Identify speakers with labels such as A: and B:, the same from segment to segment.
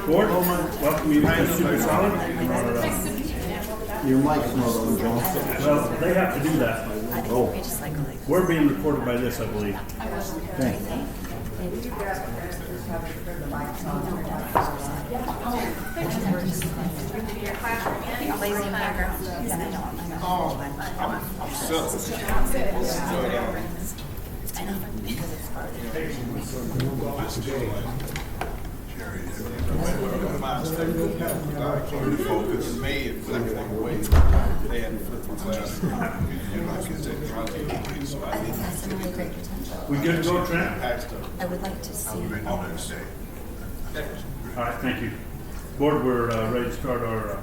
A: Board, welcome you to Super Solid.
B: Your mic's not on, John.
A: Well, they have to do that.
B: Oh,
A: We're being recorded by this, I believe.
B: thanks.
C: Blazing background.
D: Focus made everything away. They had to flip the glass. You're not going to take the so
C: I think that's a really great potential.
A: We good to go, Trent?
D: patched up.
C: I would like to see.
A: All right, thank you. Board, we're ready to start our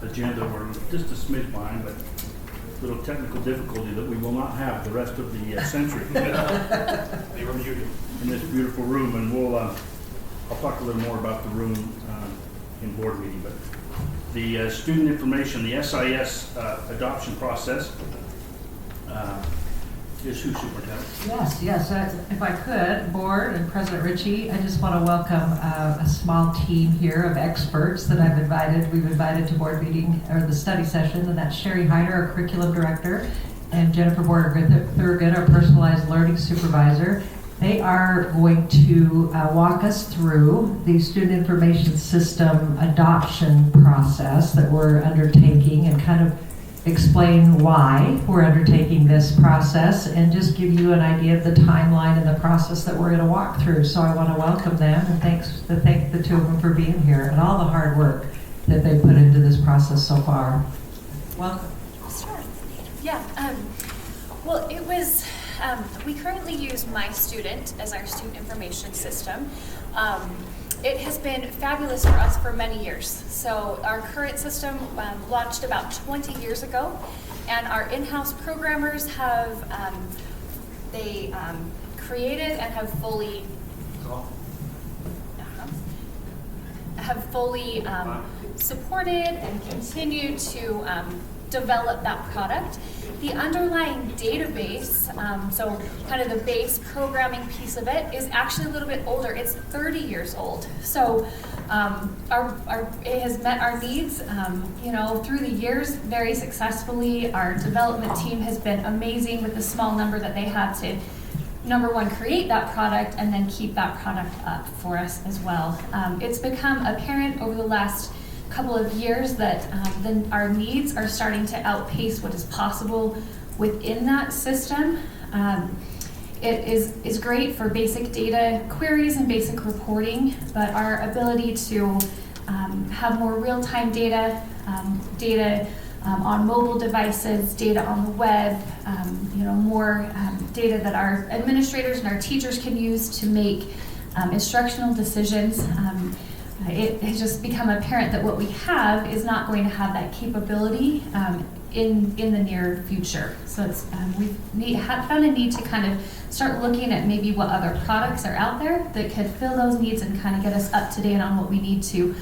A: agenda. We're just a smidge behind, but a little technical difficulty that we will not have the rest of the century. They were muted. In this beautiful room, and we'll, I'll talk a little more about the room in board meeting, but the student information, the SIS adoption process is who, Superintendent?
E: Yes. If I could, Board and President Ritchie, I just want to welcome a small team here of experts that we've invited to board meeting, or the study session, and that's Sherry Hyder, our curriculum director, and Jennifer Border-Thurgood, our personalized learning supervisor. They are going to walk us through the student information system adoption process that we're undertaking and kind of explain why we're undertaking this process and just give you an idea of the timeline and the process that we're going to walk through. So I want to welcome them and thank the two of them for being here and all the hard work that they put into this process so far. Welcome.
F: Yeah, well, it was, we currently use My Student as our student information system. It has been fabulous for us for many years. So our current system launched about 20 years ago, and our in-house programmers have, created and have fully supported and continued to develop that product. The underlying database, so kind of the base programming piece of it, is actually a little bit older. It's 30 years old. So it has met our needs, through the years very successfully. Our development team has been amazing with the small number that they had to, number one, create that product and then keep that product up for us as well. It's become apparent over the last couple of years that our needs are starting to outpace what is possible within that system. It is great for basic data queries and basic reporting, but our ability to have more real-time data, on mobile devices, data on the web, more data that our administrators and our teachers can use to make instructional decisions. It has just become apparent that what we have is not going to have that capability in the near future. So it's, we've found a need to kind of start looking at maybe what other products are out there that could fill those needs and kind of get us up to date on what we need to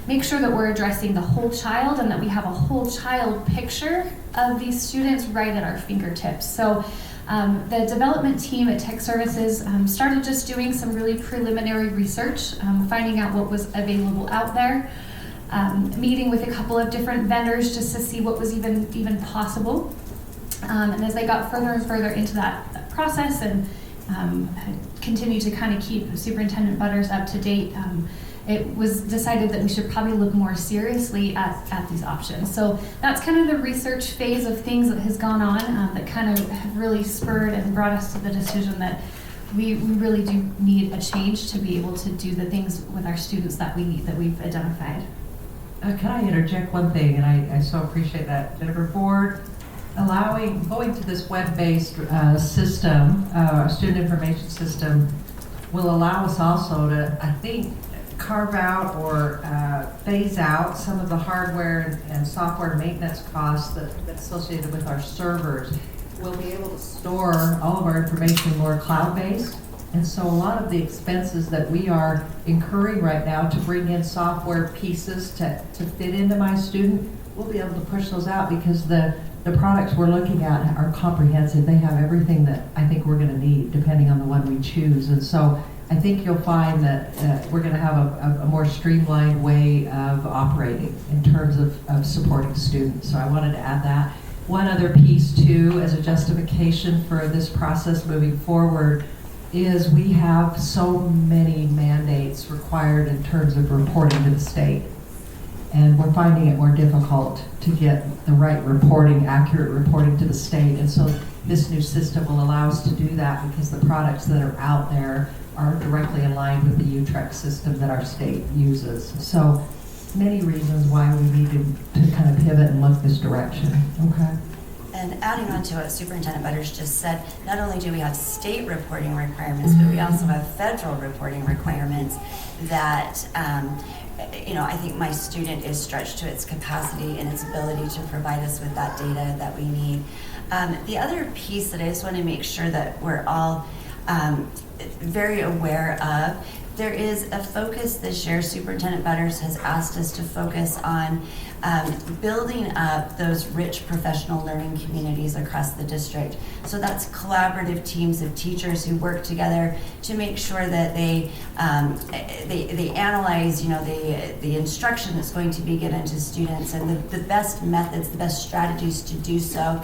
F: make sure that we're addressing the whole child and that we have a whole child picture of these students right at our fingertips. So the development team at Tech Services started just doing some really preliminary research, finding out what was available out there, meeting with a couple of different vendors just to see what was even possible. And as they got further and further into that process and continued to kind of keep Superintendent Butters up to date, it was decided that we should probably look more seriously at these options. So that's kind of the research phase of things that has gone on that kind of have really spurred and brought us to the decision that we really do need a change to be able to do the things with our students that we need, that we've identified.
E: Can I interject one thing? And I so appreciate that, Jennifer. Board going to this web-based system, student information system, will allow us also to, I think, carve out or phase out some of the hardware and software maintenance costs that's associated with our servers. We'll be able to store all of our information more cloud-based. And so a lot of the expenses that we are incurring right now to bring in software pieces to fit into My Student, we'll be able to push those out because the the products we're looking at are comprehensive. They have everything that I think we're going to need, depending on the one we choose. And so I think you'll find that we're going to have a more streamlined way of operating in terms of supporting students. So I wanted to add that. One other piece too, as a justification for this process moving forward, is we have so many mandates required in terms of reporting to the state. And we're finding it more difficult to get the right reporting, accurate reporting to the state. And so this new system will allow us to do that because the products that are out there are directly aligned with the UTREC system that our state uses. So many reasons why we need to kind of pivot and look this direction. Okay.
C: And adding on to what Superintendent Butters just said, not only do we have state reporting requirements, but we also have federal reporting requirements that, I think my student is stretched to its capacity and its ability to provide us with that data that we need. The other piece that I just want to make sure that we're all very aware of, there is a focus this year. Superintendent Butters has asked us to focus on building up those rich professional learning communities across the district. So that's collaborative teams of teachers who work together to make sure that they analyze, the instruction that's going to be given to students and the best methods, the best strategies to do so.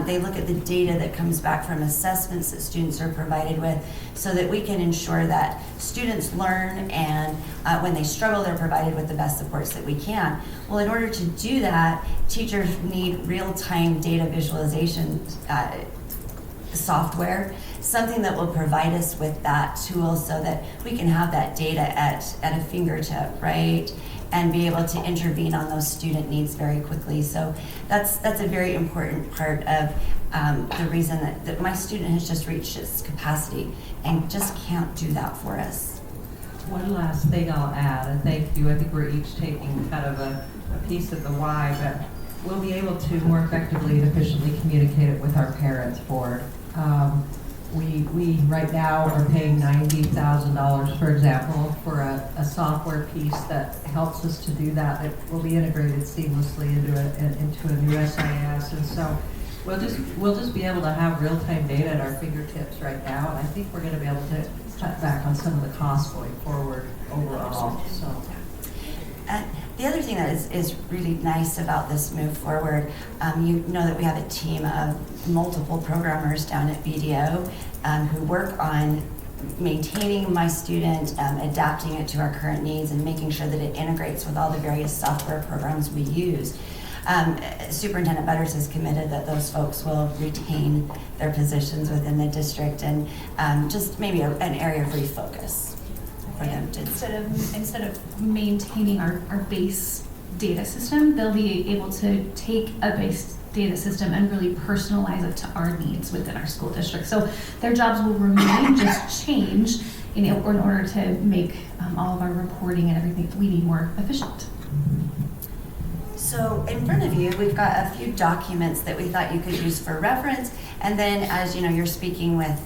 C: They look at the data that comes back from assessments that students are provided with so that we can ensure that students learn and when they struggle, they're provided with the best supports that we can. Well, in order to do that, teachers need real-time data visualization software, something that will provide us with that tool so that we can have that data at a fingertip, right? And be able to intervene on those student needs very quickly. So that's a very important part of the reason that my student has just reached its capacity and just can't do that for us.
E: One last thing I'll add, and thank you. I think we're each taking kind of a piece of the why, but we'll be able to more effectively and efficiently communicate it with our parents, Board. We right now are paying $90,000, for example, for a software piece that helps us to do that. It will be integrated seamlessly into a new SIS, and so we'll just be able to have real-time data at our fingertips right now. And I think we're going to be able to cut back on some of the costs going forward overall. So.
C: The other thing that is really nice about this move forward, you know that we have a team of multiple programmers down at BDO who work on maintaining my student, adapting it to our current needs, and making sure that it integrates with all the various software programs we use. Superintendent Butters has committed that those folks will retain their positions within the district and just maybe an area of refocus.
F: Instead of maintaining our base data system, they'll be able to take a base data system and really personalize it to our needs within our school district. So their jobs will remain, just change in order to make all of our reporting and everything that we need more efficient.
C: So in front of you, we've got a few documents that we thought you could use for reference. And then as you're speaking with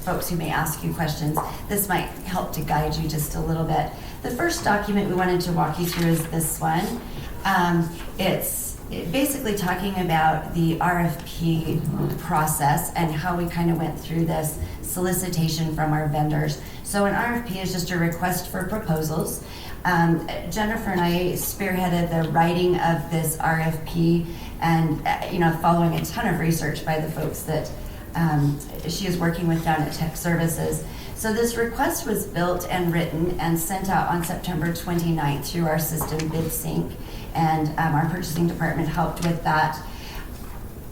C: folks who may ask you questions, this might help to guide you just a little bit. The first document we wanted to walk you through is this one. It's basically talking about the RFP process and how we kind of went through this solicitation from our vendors. So an RFP is just a request for proposals. Jennifer and I spearheaded the writing of this RFP and following a ton of research by the folks that she is working with down at Tech Services. So this request was built and written and sent out on September 29th through our system BidSync, and our purchasing department helped with that.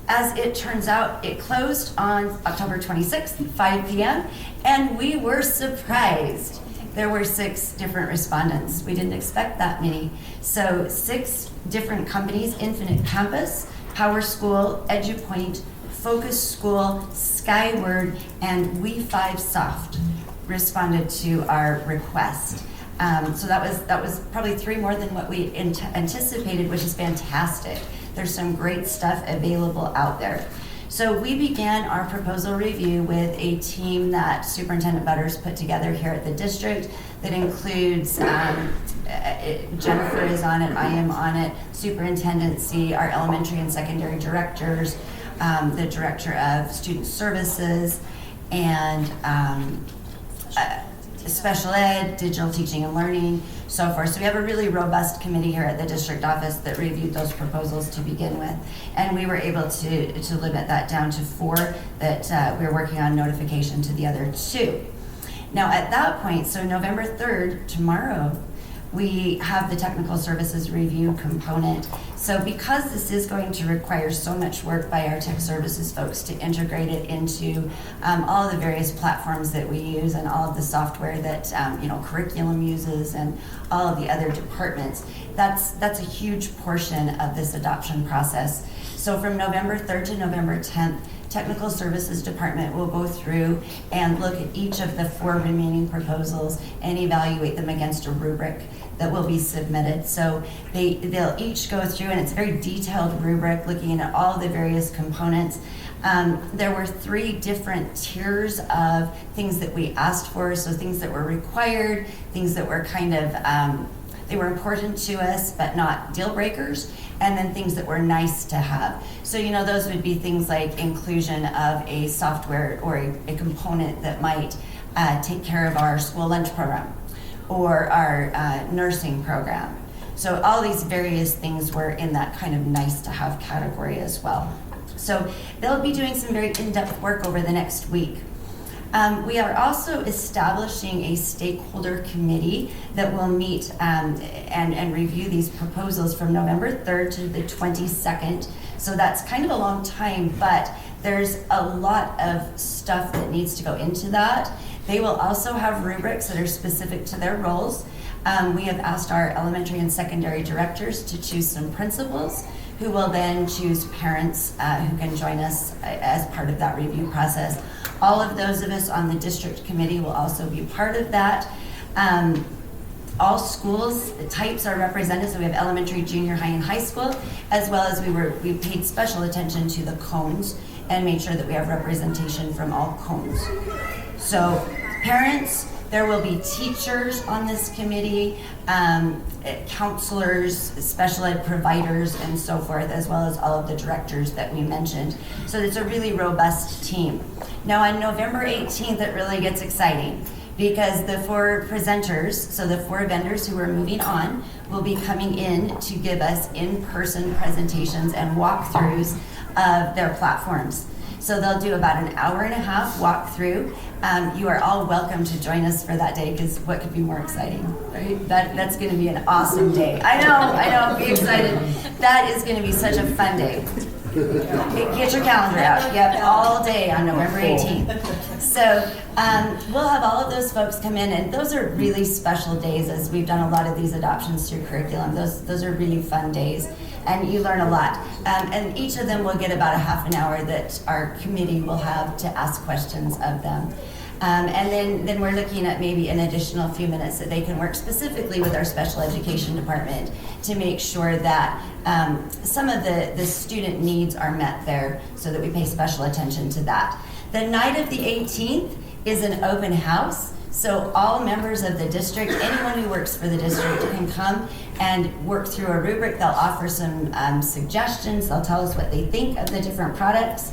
C: As it turns out, it closed on October 26th, 5 p.m., and we were surprised. There were 6 different respondents. We didn't expect that many. So 6 different companies: Infinite Campus, PowerSchool, EduPoint, Focus School, Skyward, and We5Soft responded to our request. So that was probably 3 more than what we anticipated, which is fantastic. There's some great stuff available out there. So we began our proposal review with a team that Superintendent Butters put together here at the district that includes Jennifer is on it, I am on it, superintendency, our elementary and secondary directors, the director of student services, and special ed, digital teaching and learning, so forth. So we have a really robust committee here at the district office that reviewed those proposals to begin with. And we were able to limit that down to 4 that we're working on notification to the other 2. Now at that point, so November 3rd, tomorrow, we have the technical services review component. So because this is going to require so much work by our tech services folks to integrate it into all of the various platforms that we use and all of the software that curriculum uses and all of the other departments, that's a huge portion of this adoption process. So from November 3rd to November 10th, Technical Services Department will go through and look at each of the 4 remaining proposals and evaluate them against a rubric that will be submitted. So they'll each go through, and it's a very detailed rubric looking at all the various components. There were 3 different tiers of things that we asked for, so things that were required, things that were kind of they were important to us but not deal breakers, and then things that were nice to have. So those would be things like inclusion of a software or a component that might take care of our school lunch program or our nursing program. So all these various things were in that kind of nice to have category as well. So they'll be doing some very in-depth work over the next week. We are also establishing a stakeholder committee that will meet and review these proposals from November 3rd to the 22nd. So that's kind of a long time, but there's a lot of stuff that needs to go into that. They will also have rubrics that are specific to their roles. We have asked our elementary and secondary directors to choose some principals who will then choose parents who can join us as part of that review process. All of those of us on the district committee will also be part of that. All schools types are represented, so we have elementary, junior high, and high school, as well as we paid special attention to the cones and made sure that we have representation from all cones. So parents, there will be teachers on this committee, counselors, special ed providers, and so forth, as well as all of the directors that we mentioned. So it's a really robust team. Now on November 18th, it really gets exciting because the 4 presenters, so the 4 vendors who are moving on, will be coming in to give us in-person presentations and walkthroughs of their platforms. So they'll do about an hour-and-a-half walkthrough. You are all welcome to join us for that day, because what could be more exciting, right? That's going to be an awesome day. I know, be excited. That is going to be such a fun day. Get your calendar out. Yep, all day on November 18th. So we'll have all of those folks come in, and those are really special days, as we've done a lot of these adoptions through curriculum. Those are really fun days, and you learn a lot. And each of them will get about a half an hour that our committee will have to ask questions of them. And then we're looking at maybe an additional few minutes that they can work specifically with our special education department to make sure that some of the student needs are met there, so that we pay special attention to that. The night of the 18th is an open house. So all members of the district, anyone who works for the district, can come and work through a rubric. They'll offer some suggestions. They'll tell us what they think of the different products.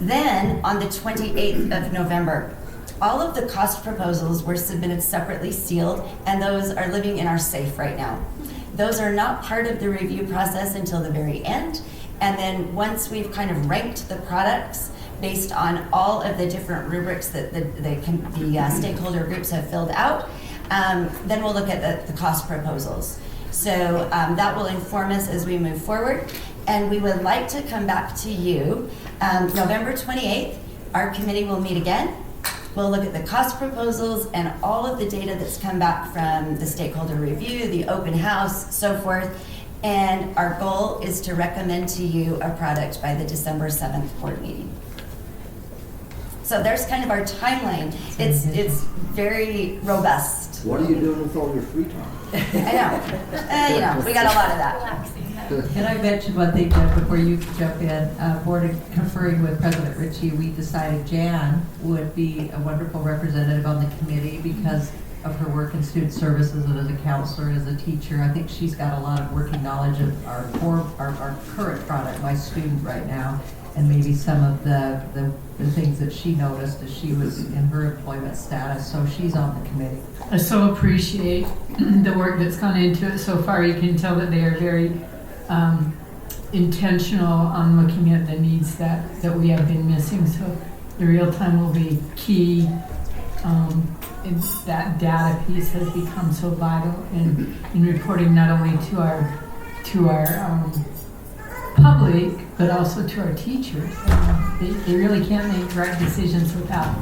C: Then on the 28th of November, all of the cost proposals were submitted separately sealed, and those are living in our safe right now. Those are not part of the review process until the very end. And then once we've kind of ranked the products based on all of the different rubrics that the stakeholder groups have filled out, then we'll look at the cost proposals. So that will inform us as we move forward. And we would like to come back to you November 28th. Our committee will meet again. We'll look at the cost proposals and all of the data that's come back from the stakeholder review, the open house, so forth. And our goal is to recommend to you a product by the December 7th board meeting. So there's kind of our timeline. It's very robust.
B: What are you doing with all your free time?
C: I know. We got a lot of that.
E: Can I mention one thing, Jeff, before you jump in? Board conferring with President Ritchie, we decided Jan would be a wonderful representative on the committee because of her work in student services and as a counselor, as a teacher. I think she's got a lot of working knowledge of our current product, My Student, right now, and maybe some of the things that she noticed as she was in her employment status. So she's on the committee.
G: I so appreciate the work that's gone into it so far. You can tell that they are very intentional on looking at the needs that we have been missing. So the real time will be key. And that data piece has become so vital in reporting not only to our public, but also to our teachers. They really can't make right decisions without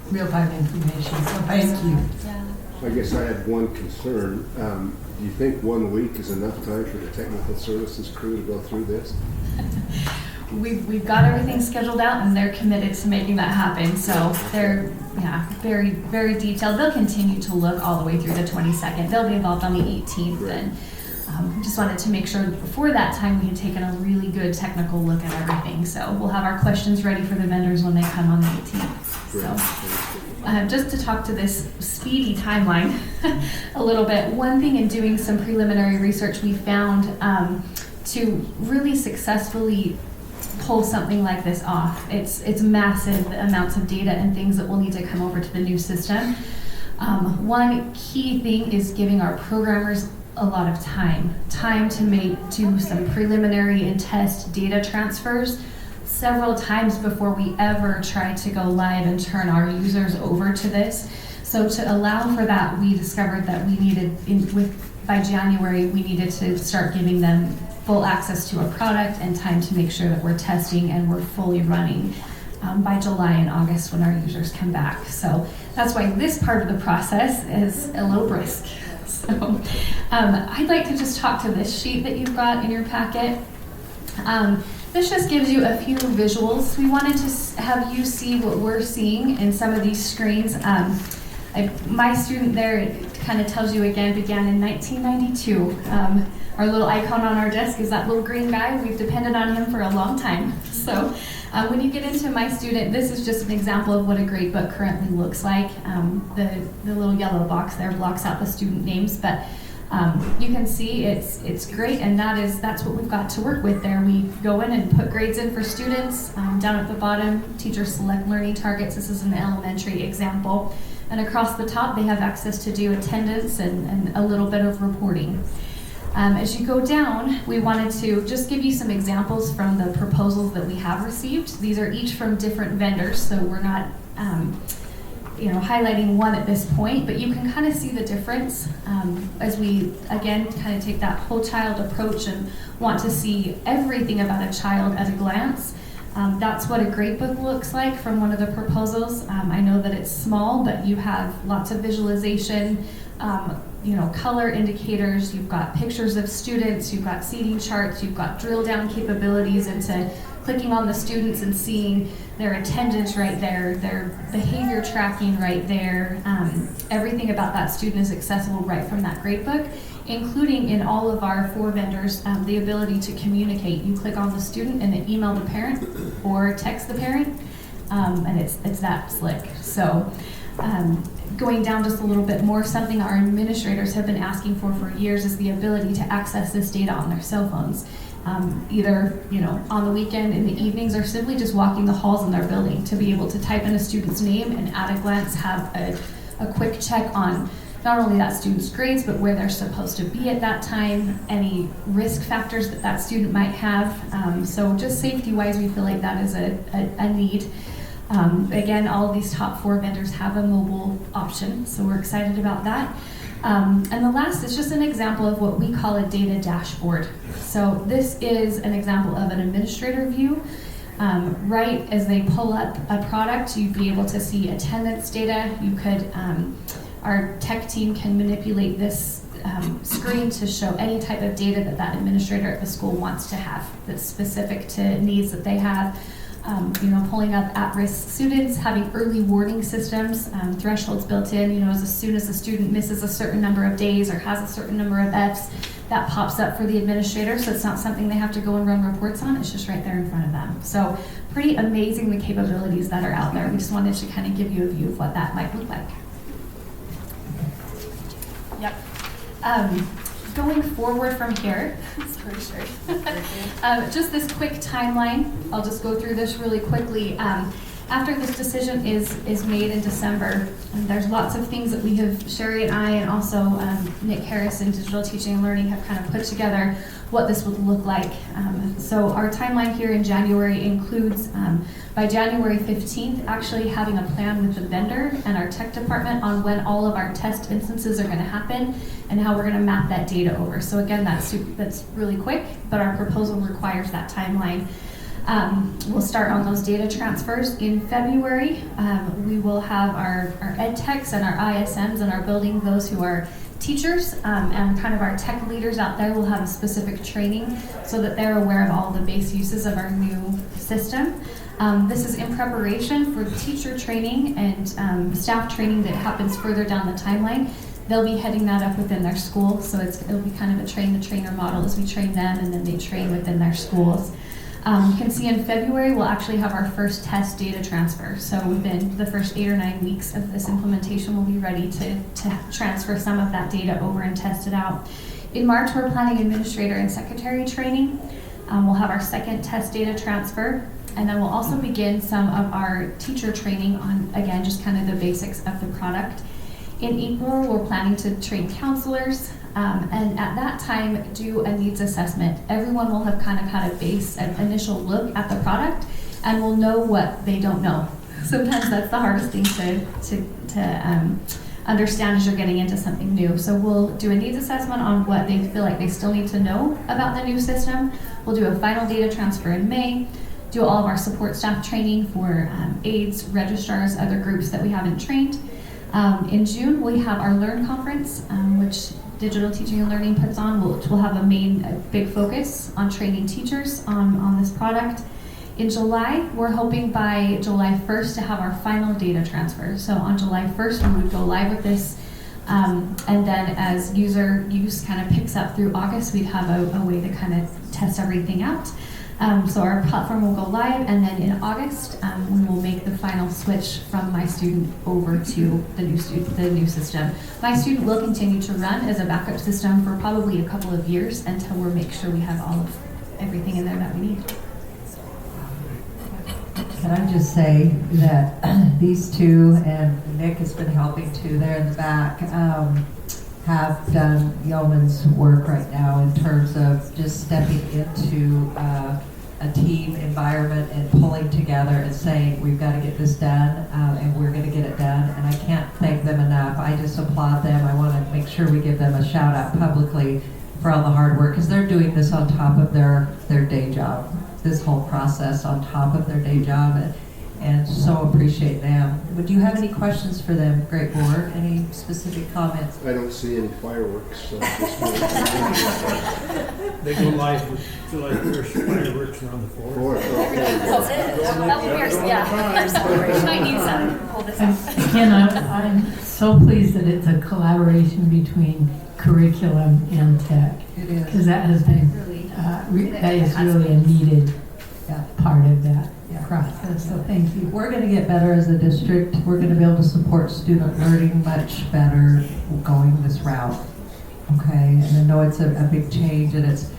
G: real-time information, so thank you.
B: I guess I had one concern. Do you think 1 week is enough time for the technical services crew to go through this?
F: We've got everything scheduled out and they're committed to making that happen. So they're very, very detailed. They'll continue to look all the way through the 22nd. They'll be involved on the 18th.
B: Right.
F: And just wanted to make sure that before that time we had taken a really good technical look at everything. So we'll have our questions ready for the vendors when they come on the 18th. So just to talk to this speedy timeline a little bit, one thing in doing some preliminary research we found to really successfully pull something like this off. It's massive amounts of data and things that will need to come over to the new system. One key thing is giving our programmers a lot of time to do some preliminary and test data transfers several times before we ever try to go live and turn our users over to this. So to allow for that, we discovered that we needed, by January, we needed to start giving them full access to a product and time to make sure that we're testing and we're fully running by July and August when our users come back. So that's why this part of the process is a little brisk. So I'd like to just talk to this sheet that you've got in your packet. This just gives you a few visuals. We wanted to have you see what we're seeing in some of these screens. My Student there, it kind of tells you again, began in 1992. Our little icon on our desk is that little green guy. We've depended on him for a long time. So when you get into My Student, this is just an example of what a grade book currently looks like. The little yellow box there blocks out the student names, but you can see it's great, and that's what we've got to work with there. We go in and put grades in for students. Down at the bottom, teachers select learning targets. This is an elementary example. And across the top, they have access to do attendance and a little bit of reporting. As you go down, we wanted to just give you some examples from the proposals that we have received. These are each from different vendors, so we're not highlighting one at this point, but you can kind of see the difference as we, again, kind of take that whole child approach and want to see everything about a child at a glance. That's what a gradebook looks like from one of the proposals. I know that it's small, but you have lots of visualization, color indicators, you've got pictures of students, you've got seating charts, you've got drill down capabilities into clicking on the students and seeing their attendance right there, their behavior tracking right there. Everything about that student is accessible right from that gradebook, including in all of our 4 vendors, the ability to communicate. You click on the student and then email the parent or text the parent, and it's that slick. So going down just a little bit more, something our administrators have been asking for years is the ability to access this data on their cell phones. Either on the weekend in the evenings or simply just walking the halls in their building to be able to type in a student's name and at a glance have a quick check on not only that student's grades, but where they're supposed to be at that time, any risk factors that student might have. So just safety-wise, we feel like that is a need. Again, all of these top 4 vendors have a mobile option, so we're excited about that. And the last is just an example of what we call a data dashboard. So this is an example of an administrator view. Right as they pull up a product, you'd be able to see attendance data. You could, our tech team can manipulate this screen to show any type of data that administrator at the school wants to have that's specific to needs that they have. Pulling up at-risk students, having early warning systems, thresholds built in, as soon as a student misses a certain number of days or has a certain number of Fs, that pops up for the administrator, so it's not something they have to go and run reports on, it's just right there in front of them. So pretty amazing the capabilities that are out there. We just wanted to kind of give you a view of what that might look like. Yep. Going forward from here, sorry, Sherry. Just this quick timeline. I'll just go through this really quickly. After this decision is made in December, and there's lots of things that we have, Sherry and I, and also Nick Harris in Digital Teaching and Learning have kind of put together what this would look like. So our timeline here in January includes, by January 15th, actually having a plan with the vendor and our tech department on when all of our test instances are going to happen and how we're going to map that data over. So again, that's really quick, but our proposal requires that timeline. We'll start on those data transfers in February. We will have our ed techs and our ISMs in our building, those who are teachers and kind of our tech leaders out there will have a specific training so that they're aware of all the base uses of our new system. This is in preparation for the teacher training and staff training that happens further down the timeline. They'll be heading that up within their school, so it'll be kind of a train-the-trainer model as we train them and then they train within their schools. You can see in February, we'll actually have our first test data transfer. So within the first 8 or 9 weeks of this implementation, we'll be ready to transfer some of that data over and test it out. In March, we're planning administrator and secretary training. We'll have our second test data transfer. And then we'll also begin some of our teacher training on, again, just kind of the basics of the product. In April, we're planning to train counselors. And at that time, do a needs assessment. Everyone will have kind of had an initial look at the product and will know what they don't know. Sometimes that's the hardest thing to understand as you're getting into something new. So we'll do a needs assessment on what they feel like they still need to know about the new system. We'll do a final data transfer in May, do all of our support staff training for aides, registrars, other groups that we haven't trained. In June, we have our Learn Conference, which Digital Teaching and Learning puts on. We'll have a big focus on training teachers on this product. In July, we're hoping by July 1st to have our final data transfer. So on July 1st, we would go live with this. And then as user use kind of picks up through August, we'd have a way to kind of test everything out. So our platform will go live, and then in August, we will make the final switch from My Student over to the new system. My Student will continue to run as a backup system for probably a couple of years until we make sure we have everything in there that we need.
E: Can I just say that these two, and Nick has been helping too there in the back, have done yeoman's work right now in terms of just stepping into a team environment and pulling together and saying, we've got to get this done and we're going to get it done. And I can't thank them enough. I just applaud them. I want to make sure we give them a shout out publicly for all the hard work, because they're doing this on top of their day job, this whole process on top of their day job. And so appreciate them. Would you have any questions for them, Great Board? Any specific comments?
B: I don't see any fireworks, so just
H: They go live with July 1st fireworks around the floor.
F: That's it. That will be our celebration. Might need some. Pull this up.
G: Again, I'm so pleased that it's a collaboration between curriculum and tech,
E: It is.
G: because that has been, that is really a needed part of that process, so thank you.
E: We're going to get better as a district. We're going to be able to support student learning much better going this route. Okay, and I know it's a big change, and it's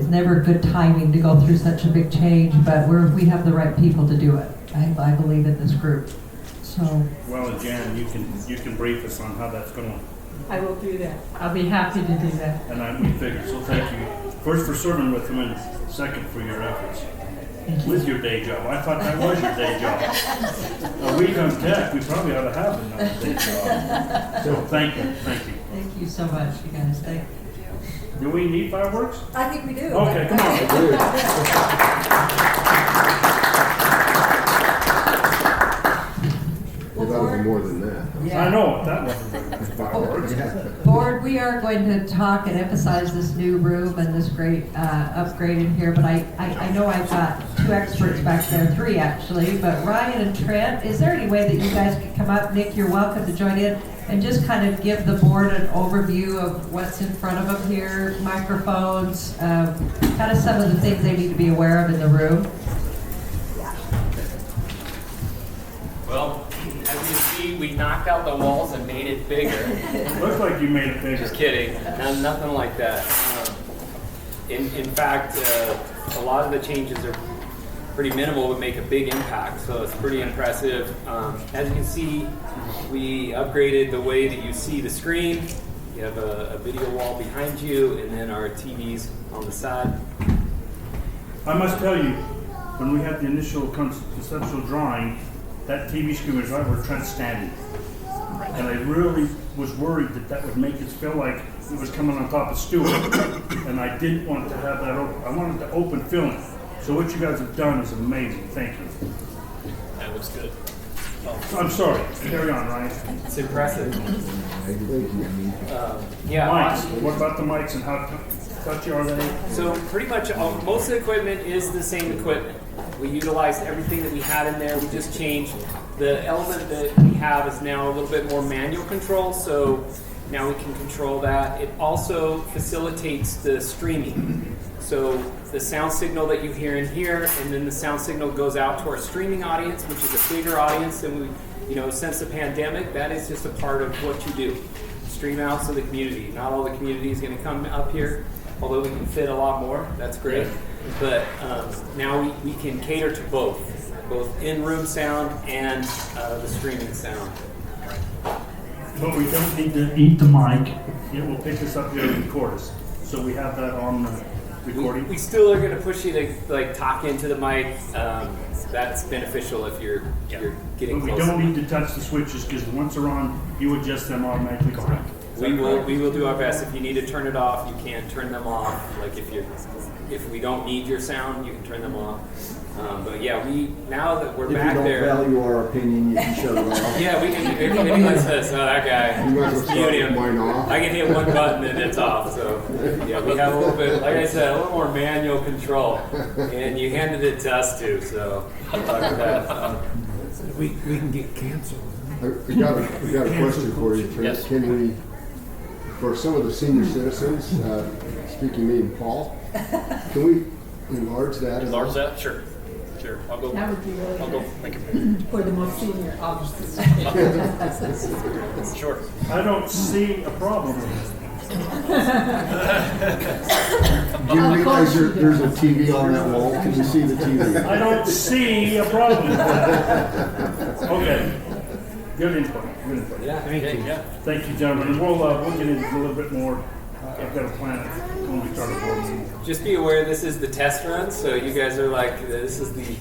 E: never good timing to go through such a big change, but we have the right people to do it. I believe in this group. So,
A: Well, and Jan, you can brief us on how that's going.
G: I will do that. I'll be happy to do that.
A: And we figured, so thank you. First for serving with them, and second for your efforts.
G: Thank you.
A: With your day job. I thought that was your day job. A week on tech, we probably ought to have another day job. So thank you.
E: thank you so much, you guys. Thank you.
A: Do we need fireworks?
I: I think we do.
A: Okay, come on.
B: It ought to be more than that.
A: I know, that wasn't very much fireworks.
E: Board, we are going to talk and emphasize this new room and this great upgrade in here, but I know I've got 2 experts back there, 3 actually, but Ryan and Trent, is there any way that you guys could come up? Nick, you're welcome to join in and just kind of give the board an overview of what's in front of them here, microphones, kind of some of the things they need to be aware of in the room.
I: Well, as you see, we knocked out the walls and made it bigger.
A: Looks like you made it bigger.
I: Just kidding. Nothing like that. In fact, a lot of the changes are pretty minimal but make a big impact, so it's pretty impressive. As you can see, we upgraded the way that you see the screen. You have a video wall behind you and then our TVs on the side.
A: I must tell you, when we had the initial conceptual drawing, that TV screen was right where Trent's standing. And I really was worried that that would make it feel like it was coming on top of Stewart. And I didn't want to have that open. I wanted to open film. So what you guys have done is amazing. Thank you.
I: That looks good.
A: I'm sorry. Carry on, Ryan.
I: It's impressive.
A: Mics.
I: Yeah.
A: What about the mics and how touchy are they?
I: So pretty much most of the equipment is the same equipment. We utilized everything that we had in there. We just changed. The element that we have is now a little bit more manual control, so now we can control that. It also facilitates the streaming. So the sound signal that you hear in here, and then the sound signal goes out to our streaming audience, which is a bigger audience than we, since the pandemic, that is just a part of what you do. Stream out to the community. Not all the community is going to come up here, although we can fit a lot more. That's great. But now we can cater to both in-room sound and the streaming sound.
A: But we don't need to eat the mic. It will pick us up here and record us. So we have that on the recording.
I: We still are going to push you to talk into the mic. That's beneficial if you're getting
A: But we
I: close.
A: don't need to touch the switches because once they're on, you adjust them automatically. Correct.
I: We will do our best. If you need to turn it off, you can turn them off. Like if we don't need your sound, you can turn them off. But yeah, now that we're back there.
J: If you don't value our opinion, you can shut it off.
I: Yeah, we can. If anyone says, "Oh, that guy,"
B: You might as well
I: mute
B: start
I: him.
B: mine off.
I: I can hit one button and it's off. So yeah, we have a little bit, like I said, a little more manual control, and you handed it to us too. So I'll talk about that.
H: We can get canceled.
B: We got a question for you, Trent.
I: Yes.
B: Can we, for some of the senior citizens, speaking me and Paul, can we enlarge that?
I: Enlarge that? Sure. I'll go.
G: That would be really
I: I'll go.
G: good
I: Thank you.
G: for the most senior officers.
I: Sure.
A: I don't see a problem with it.
B: Do you realize there's a TV on that wall? Can you see the TV?
A: I don't see a problem with that. Okay. Good input. Good input.
I: Yeah. Thank you. Yeah.
A: Thank you, gentlemen. And we'll get into a little bit more. I've got a plan when we start a board meeting.
I: Just be aware this is the test run, so you guys are like, this is the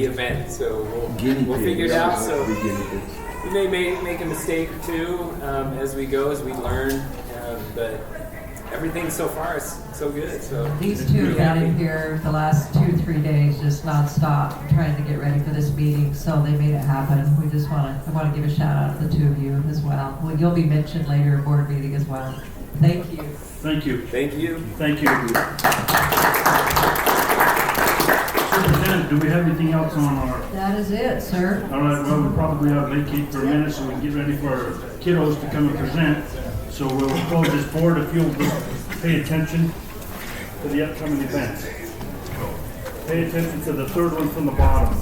I: event. So we'll figure it out. So we may make a mistake or two as we go, as we learn, but everything so far is so good. So
E: These 2 got in here the last 2-3 days, just nonstop, trying to get ready for this meeting, so they made it happen. We just I want to give a shout out to the 2 of you as well. Well, you'll be mentioned later at board meeting as well. Thank you.
A: Thank you.
I: thank you.
A: Thank you. Superintendent, do we have anything else on our?
E: That is it, sir.
A: All right, well, we probably ought to vacate for a minute so we can get ready for our kiddos to come and present. So we'll close this board if you'll pay attention to the upcoming events. Pay attention to the 3rd one from the bottom.